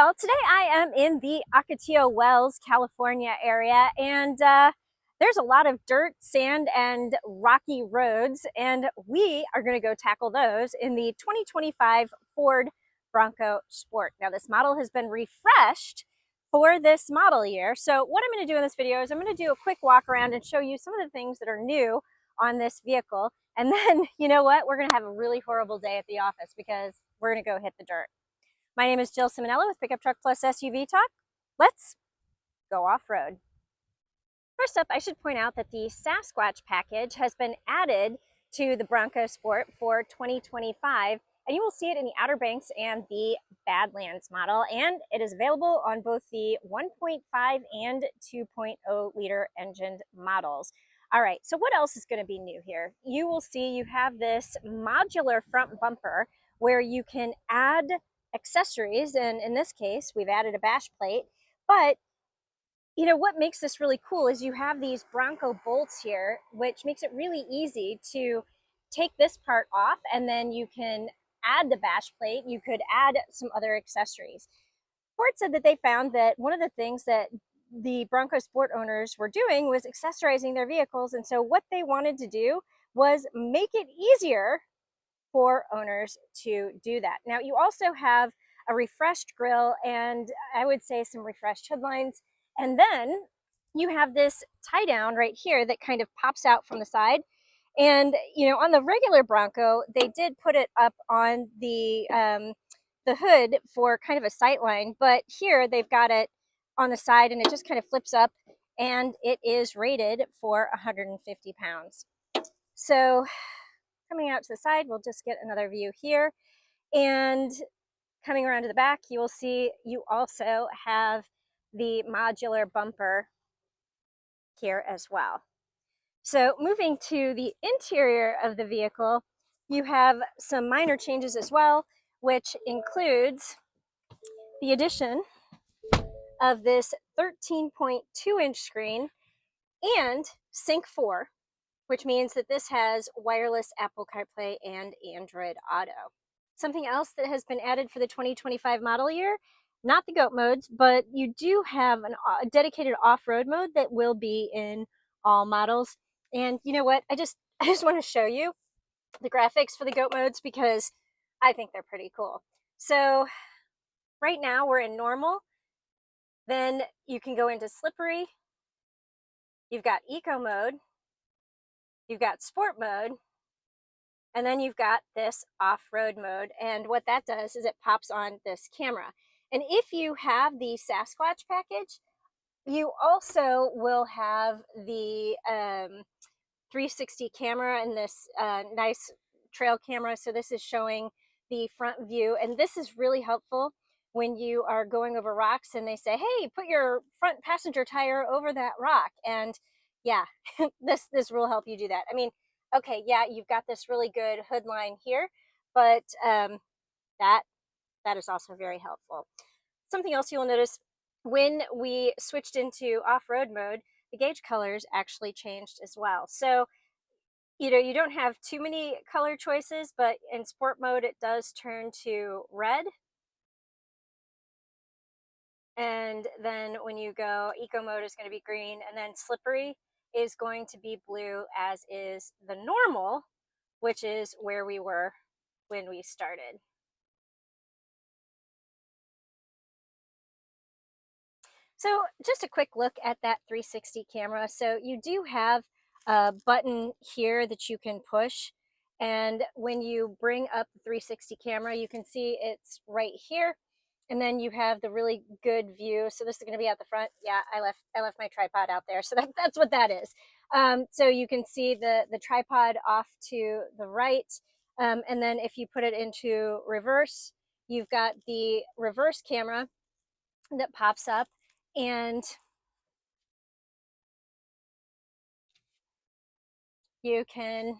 y'all, today I am in the Ocotillo Wells, California area, and there's a lot of dirt, sand, and rocky roads, and we are going to go tackle those in the 2025 Ford Bronco Sport. Now, this model has been refreshed for this model year, so what I'm going to do in this video is I'm going to do a quick walk around and show you some of the things that are new on this vehicle, and then, you know what, we're going to have a really horrible day at the office because we're going to go hit the dirt. My name is Jill Simonella with Pickup Truck Plus SUV Talk. Let's go off-road. First up, I should point out that the Sasquatch package has been added to the Bronco Sport for 2025, and you will see it in the Outer Banks and the Badlands model, and it is available on both the 1.5 and 2.0 liter engined models. All right, so what else is going to be new here? You will see you have this modular front bumper where you can add accessories, and in this case we've added a bash plate. But you know what makes this really cool is you have these Bronco bolts here, which makes it really easy to take this part off, and then you can add the bash plate. You could add some other accessories. Ford said that they found that one of the things that the Bronco Sport owners were doing was accessorizing their vehicles, and so what they wanted to do was make it easier for owners to do that. Now, you also have a refreshed grille and I would say some refreshed headlines. And then you have this tie down right here that kind of pops out from the side. And, you know, on the regular Bronco, they did put it up on the hood for kind of a sight line, but here they've got it on the side and it just kind of flips up, and it is rated for 150 pounds. So coming out to the side, we'll just get another view here. And coming around to the back, you will see you also have the modular bumper here as well. So moving to the interior of the vehicle, you have some minor changes as well, which includes the addition of this 13.2-inch screen and Sync 4, which means that this has wireless Apple CarPlay and Android Auto. Something else that has been added for the 2025 model year, not the GOAT modes, but you do have a dedicated off-road mode that will be in all models. And you know what? I just want to show you the graphics for the GOAT modes because I think they're pretty cool. So right now we're in normal. Then you can go into slippery. You've got eco mode. You've got sport mode, and then you've got this off-road mode. And what that does is it pops on this camera. And if you have the Sasquatch package, you also will have the 360 camera and this nice trail camera. So this is showing the front view, and this is really helpful when you are going over rocks and they say, hey, put your front passenger tire over that rock. And yeah, this will help you do that. I mean, okay, yeah, you've got this really good hood line here, but that is also very helpful. Something else you'll notice, when we switched into off-road mode, the gauge colors actually changed as well. So, you know, you don't have too many color choices, but in sport mode, it does turn to red. And then when you go eco mode is going to be green, and then slippery is going to be blue, as is the normal, which is where we were when we started. So just a quick look at that 360 camera. So you do have a button here that you can push, and when you bring up the 360 camera, you can see it's right here. And then you have the really good view. So this is going to be at the front. Yeah, I left my tripod out there. So that's what that is. So you can see the tripod off to the right. And then if you put it into reverse, you've got the reverse camera that pops up, and you can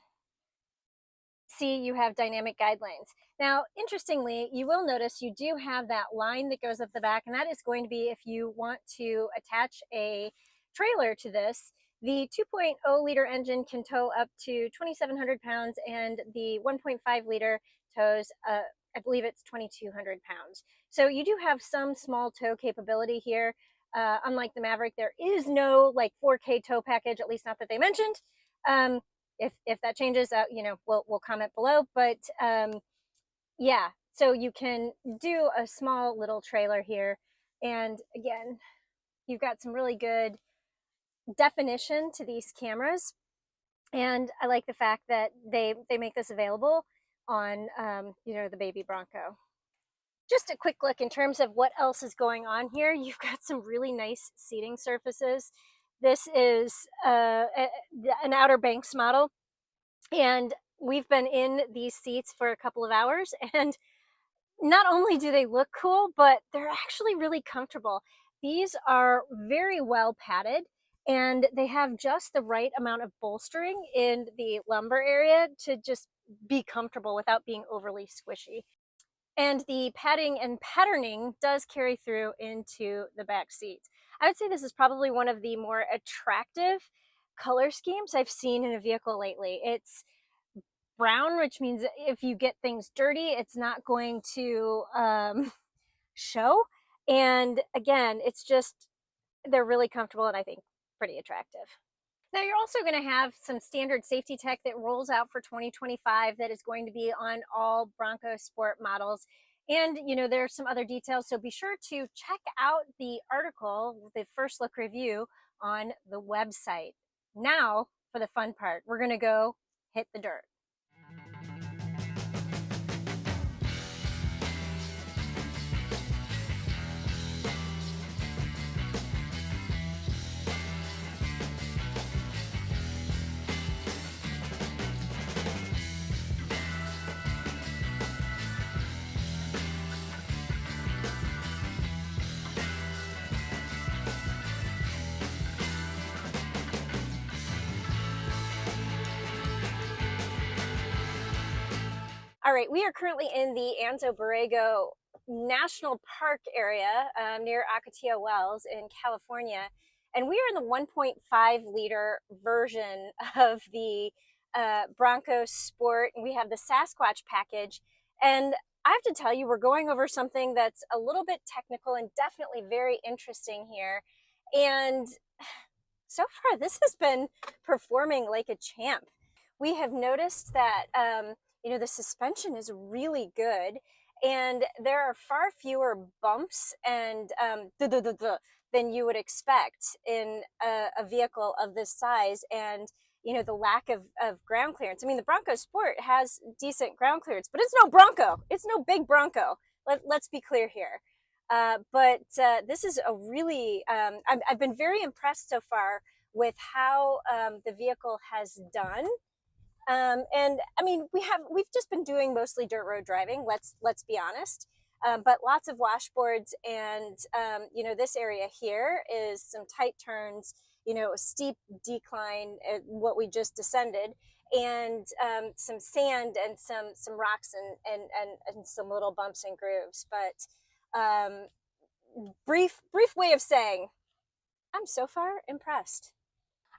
see you have dynamic guidelines. Now, interestingly, you will notice you do have that line that goes up the back, and that is going to be if you want to attach a trailer to this. The 2.0 liter engine can tow up to 2,700 pounds, and the 1.5 liter tows I believe it's 2,200 pounds. So you do have some small tow capability here. Unlike the Maverick, there is no like 4K tow package, at least not that they mentioned. If that changes, we'll comment below. But yeah, so you can do a small little trailer here, and again, you've got some really good definition to these cameras, and I like the fact that they make this available on the baby Bronco. Just a quick look in terms of what else is going on here. You've got some really nice seating surfaces. This is an Outer Banks model, and we've been in these seats for a couple of hours, and not only do they look cool, but they're actually really comfortable. These are very well padded, and they have just the right amount of bolstering in the lumbar area to just be comfortable without being overly squishy. And the padding and patterning does carry through into the back seats. I would say this is probably one of the more attractive color schemes I've seen in a vehicle lately. It's brown, which means if you get things dirty, it's not going to show. And again, it's just, they're really comfortable and I think pretty attractive. Now you're also going to have some standard safety tech that rolls out for 2025 that is going to be on all Bronco Sport models. And there's some other details, so be sure to check out the article, the first look review on the website. Now for the fun part, we're going to go hit the dirt. All right, we are currently in the Anzo Borrego National Park area near Ocotillo Wells in California. And we are in the 1.5 liter version of the Bronco Sport. And we have the Sasquatch package. And I have to tell you, we're going over something that's a little bit technical and definitely very interesting here. And so far, this has been performing like a champ. We have noticed that the suspension is really good, and there are far fewer bumps and than you would expect in a vehicle of this size, and the lack of ground clearance. I mean, the Bronco Sport has decent ground clearance, but it's no Bronco. It's no big Bronco. Let's be clear here. But this is a really, I've been very impressed so far with how the vehicle has done. And I mean, we've just been doing mostly dirt road driving. Let's be honest. But lots of washboards, and this area here is some tight turns, a steep decline, what we just descended, and some sand and some rocks and some little bumps and grooves. But brief way of saying, I'm so far impressed.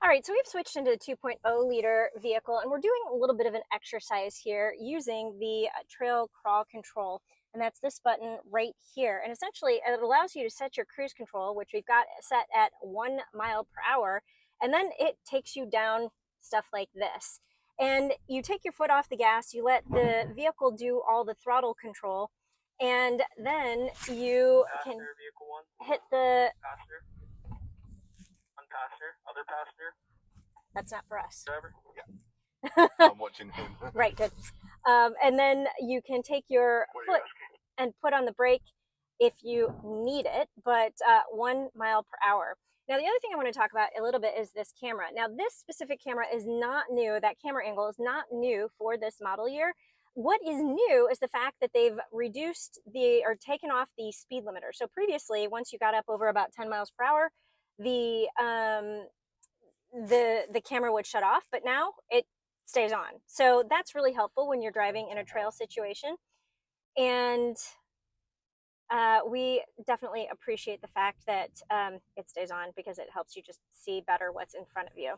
All right, so we've switched into a 2.0 liter vehicle, and we're doing a little bit of an exercise here using the trail crawl control, and that's this button right here. And essentially, it allows you to set your cruise control, which we've got set at 1 mile per hour, and then it takes you down stuff like this. And you take your foot off the gas, you let the vehicle do all the throttle control, and then you can hit the... Other passenger. That's not for us. Driver? Yeah. I'm watching him. Right, good. And then you can take your foot and put on the brake if you need it, but 1 mile per hour. Now, the other thing I want to talk about a little bit is this camera. Now, this specific camera is not new. That camera angle is not new for this model year. What is new is the fact that they've reduced or taken off the speed limiter. So previously, once you got up over about 10 miles per hour, the camera would shut off, but now it stays on. So that's really helpful when you're driving in a trail situation. And we definitely appreciate the fact that it stays on, because it helps you just see better what's in front of you.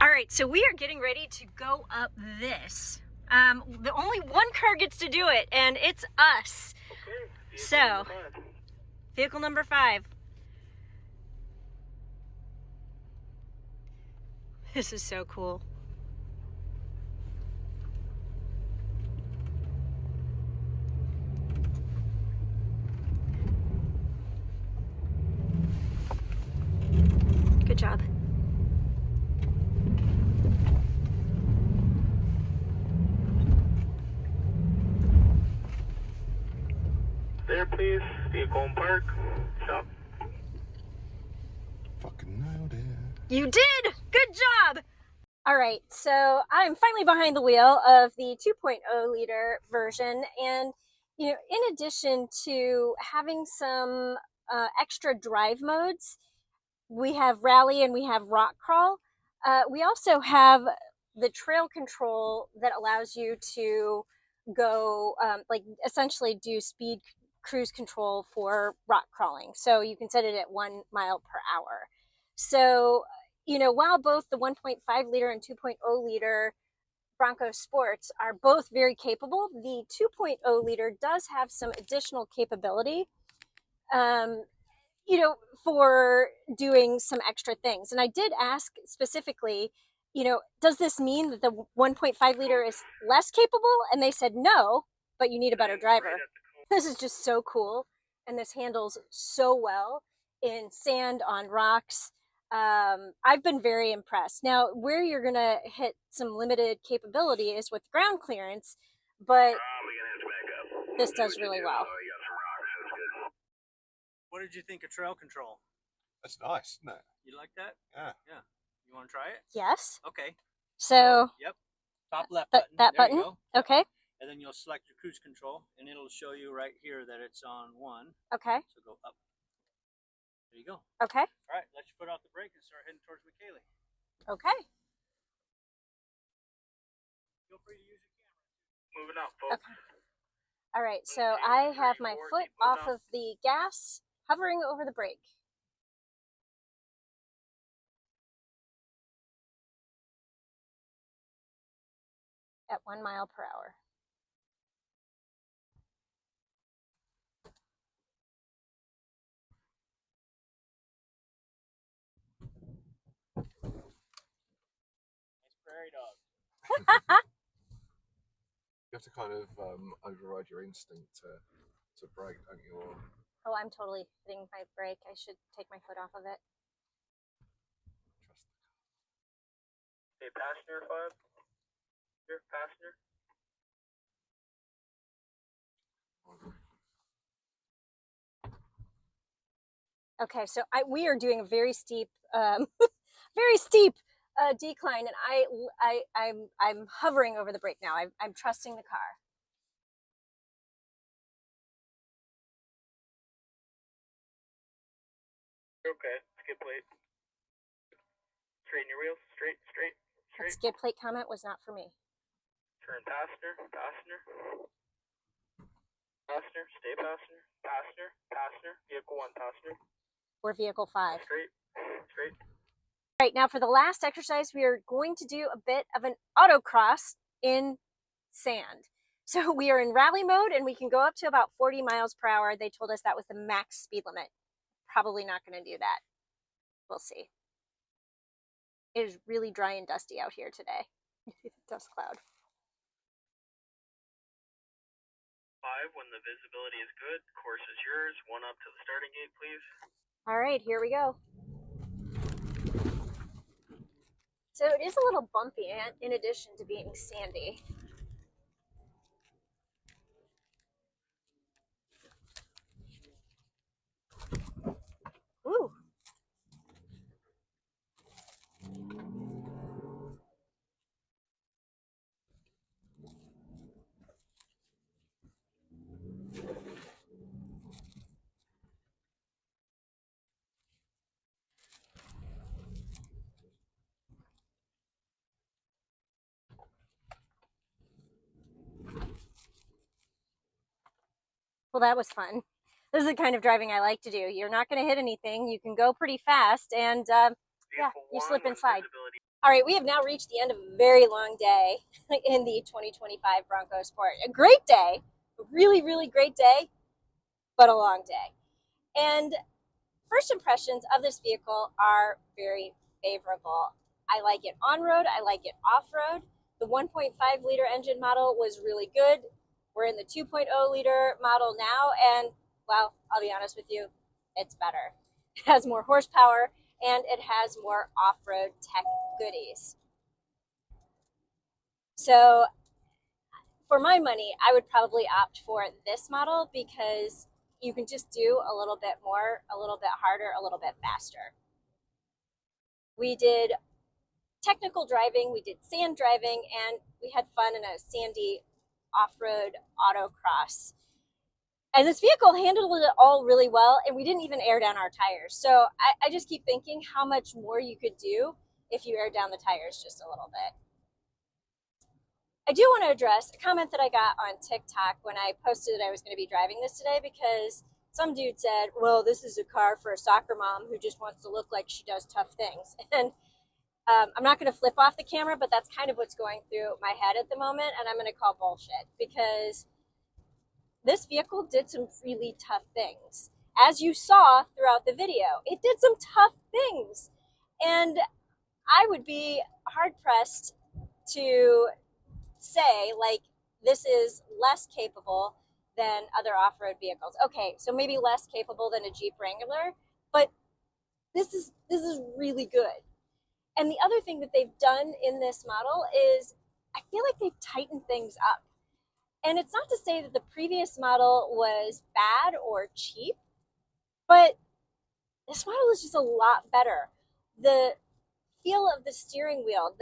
All right, so we are getting ready to go up this The only one car gets to do it, and it's us. Okay. So, vehicle number 5. This is so cool. Good job. There, please. Vehicle in park. Stop. Fucking nailed it. You did! Good job! All right, so I'm finally behind the wheel of the 2.0 liter version, and you know, in addition to having some extra drive modes, we have rally and we have rock crawl. We also have the trail control that allows you to go like essentially do speed cruise control for rock crawling. So you can set it at 1 mile per hour. So, you know, while both the 1.5 liter and 2.0 liter Bronco Sports are both very capable, the 2.0 liter does have some additional capability. You know, for doing some extra things. And I did ask specifically, you know, does this mean that the 1.5 liter is less capable? And they said no, but you need a better driver. This is just so cool. And this handles so well in sand, on rocks. I've been very impressed. Now, where you're going to hit some limited capability is with ground clearance, but this does really well. What did you think of trail control? That's nice, isn't it? You like that? Yeah. Yeah. You want to try it? Yes. Okay. So, Yep. Top left button. that there button? You go. Okay. And then you'll select your cruise control, and it'll show you right here that it's on 1. Okay. So go up. There you go. Okay. All right. Let your foot off the brake and start heading towards McKaylee. Okay. Feel free to use your camera. Moving up, folks. Okay. All right, so I have my foot off of the gas, hovering over the brake. At 1 mile per hour. Nice prairie dog. You have to kind of override your instinct to brake, don't you? Or Oh, I'm totally hitting my brake. I should take my foot off of it. trust the car. Hey, passenger 5. Here, passenger. Okay, so we are doing a very steep, very steep decline, and I'm hovering over the brake now. I'm trusting the car. Okay, skip plate. Straighten your wheels. Straight. That skid plate comment was not for me. Turn passenger. Passenger, stay passenger. Passenger. Vehicle 1, passenger. We're vehicle 5. Straight. All right, now for the last exercise, we are going to do a bit of an autocross in sand. So we are in rally mode and we can go up to about 40 miles per hour. They told us that was the max speed limit. Probably not going to do that. We'll see. It is really dry and dusty out here today. Dust cloud. 5, when the visibility is good, course is yours. 1 up to the starting gate, please. All right, here we go. So it is a little bumpy in addition to being sandy. Ooh. Well, that was fun. This is the kind of driving I like to do. You're not going to hit anything. You can go pretty fast, and yeah, you slip and slide. All right, we have now reached the end of a very long day in the 2025 Bronco Sport. A great day, a really, really great day, but a long day. And first impressions of this vehicle are very favorable. I like it on-road, I like it off-road. The 1.5 liter engine model was really good. We're in the 2.0 liter model now, and well, I'll be honest with you, it's better. It has more horsepower and it has more off-road tech goodies. So for my money, I would probably opt for this model because you can just do a little bit more, a little bit harder, a little bit faster. We did technical driving, we did sand driving, and we had fun in a sandy off-road autocross. And this vehicle handled it all really well, and we didn't even air down our tires. So I just keep thinking how much more you could do if you air down the tires just a little bit. I do want to address a comment that I got on TikTok when I posted that I was going to be driving this today, because some dude said, well, this is a car for a soccer mom who just wants to look like she does tough things. And I'm not going to flip off the camera, but that's kind of what's going through my head at the moment, and I'm going to call bullshit, because this vehicle did some really tough things. As you saw throughout the video, it did some tough things. And I would be hard-pressed to say, like, this is less capable than other off-road vehicles. Okay, so maybe less capable than a Jeep Wrangler, but this is really good. And the other thing that they've done in this model is I feel like they've tightened things up. And it's not to say that the previous model was bad or cheap, but this model is just a lot better. The feel of the steering wheel,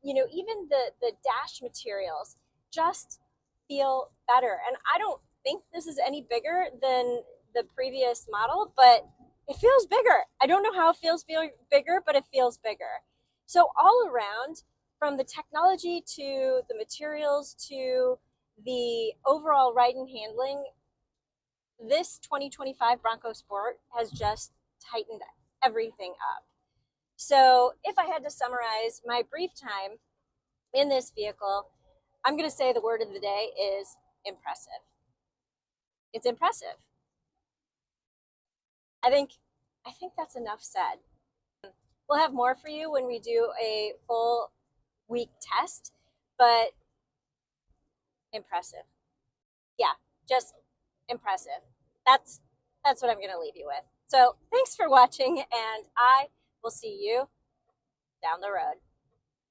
even the dash materials just feel better. And I don't think this is any bigger than the previous model, but it feels bigger. I don't know how it feels bigger, but it feels bigger. So all around, from the technology to the materials to the overall ride and handling, this 2025 Bronco Sport has just tightened everything up. So if I had to summarize my brief time in this vehicle, I'm going to say the word of the day is impressive. It's impressive. I think that's enough said. We'll have more for you when we do a full week test, but impressive. Yeah, just impressive. That's what I'm going to leave you with. So thanks for watching, and I will see you down the road.